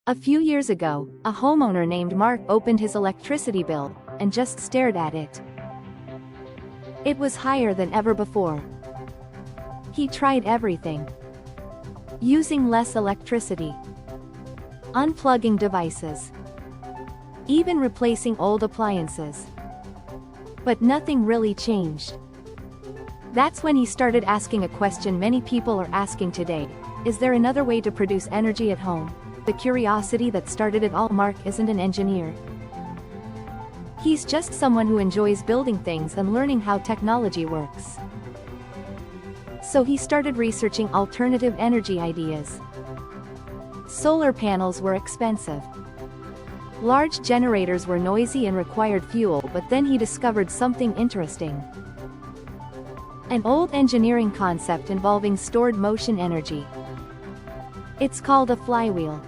A few years ago, a homeowner named Mark opened his electricity bill and just stared at it. It was higher than ever before. He tried everything. Using less electricity, unplugging devices, even replacing old appliances. But nothing really changed. That's when he started asking a question many people are asking today: is there another way to produce energy at home? The curiosity that started it all. Mark isn't an engineer. He's just someone who enjoys building things and learning how technology works. So he started researching alternative energy ideas. Solar panels were expensive. Large generators were noisy and required fuel, but then he discovered something interesting. An old engineering concept involving stored motion energy. It's called a flywheel.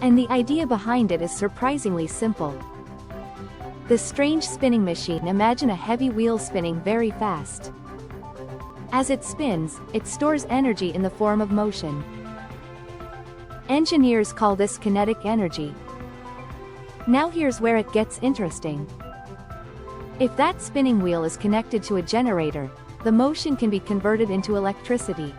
And the idea behind it is surprisingly simple. The strange spinning machine. Imagine a heavy wheel spinning very fast. As it spins, it stores energy in the form of motion. Engineers call this kinetic energy. Now here's where it gets interesting. If that spinning wheel is connected to a generator, the motion can be converted into electricity.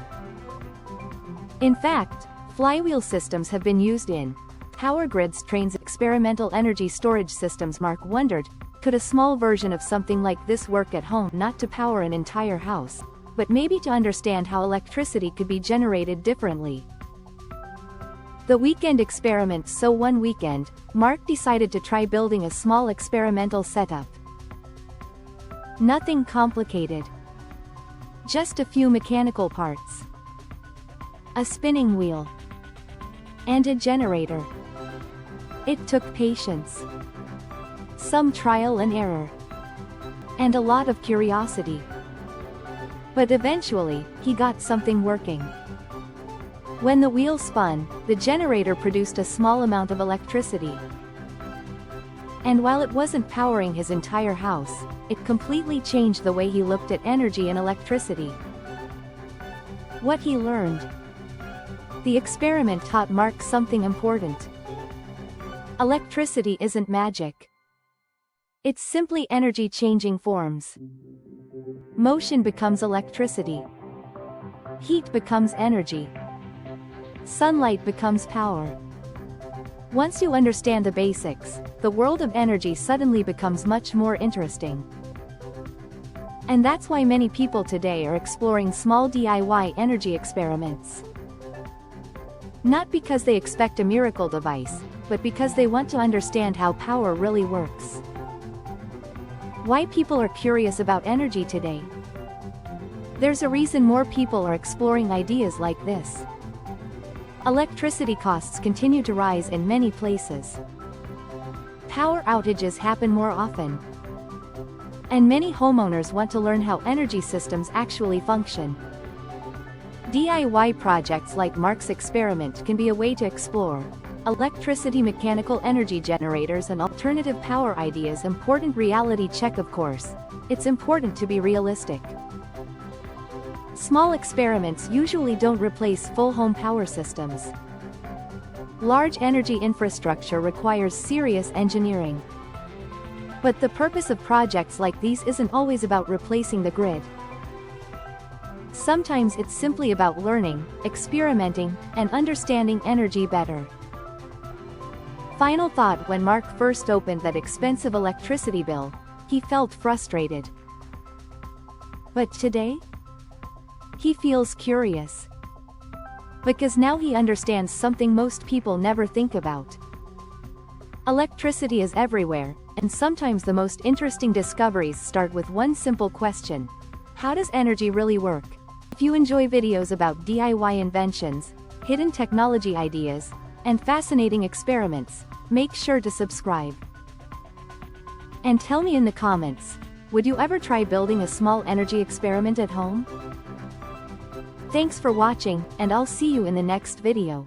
In fact, flywheel systems have been used in power grids, trains, experimental energy storage systems. Mark wondered, could a small version of something like this work at home, not to power an entire house, but maybe to understand how electricity could be generated differently? The weekend experiment. So one weekend, Mark decided to try building a small experimental setup. Nothing complicated. Just a few mechanical parts, a spinning wheel, and a generator. It took patience, some trial and error, and a lot of curiosity. But eventually, he got something working. When the wheel spun, the generator produced a small amount of electricity. And while it wasn't powering his entire house, it completely changed the way he looked at energy and electricity. What he learned. The experiment taught Mark something important. Electricity isn't magic. It's simply energy changing forms. Motion becomes electricity. Heat becomes energy. Sunlight becomes power. Once you understand the basics, the world of energy suddenly becomes much more interesting. And that's why many people today are exploring small DIY energy experiments. Not because they expect a miracle device, but because they want to understand how power really works. Why people are curious about energy today? There's a reason more people are exploring ideas like this. Electricity costs continue to rise in many places. Power outages happen more often. And many homeowners want to learn how energy systems actually function. DIY projects like Mark's experiment can be a way to explore electricity, mechanical energy generators, and alternative power ideas. Important reality check. Of course, it's important to be realistic. Small experiments usually don't replace full home power systems. Large energy infrastructure requires serious engineering. But the purpose of projects like these isn't always about replacing the grid. Sometimes it's simply about learning, experimenting, and understanding energy better. Final thought. When Mark first opened that expensive electricity bill, he felt frustrated. But today, he feels curious. Because now he understands something most people never think about. Electricity is everywhere, and sometimes the most interesting discoveries start with one simple question: how does energy really work? If you enjoy videos about DIY inventions, hidden technology ideas, and fascinating experiments, make sure to subscribe. And tell me in the comments, would you ever try building a small energy experiment at home? Thanks for watching, and I'll see you in the next video.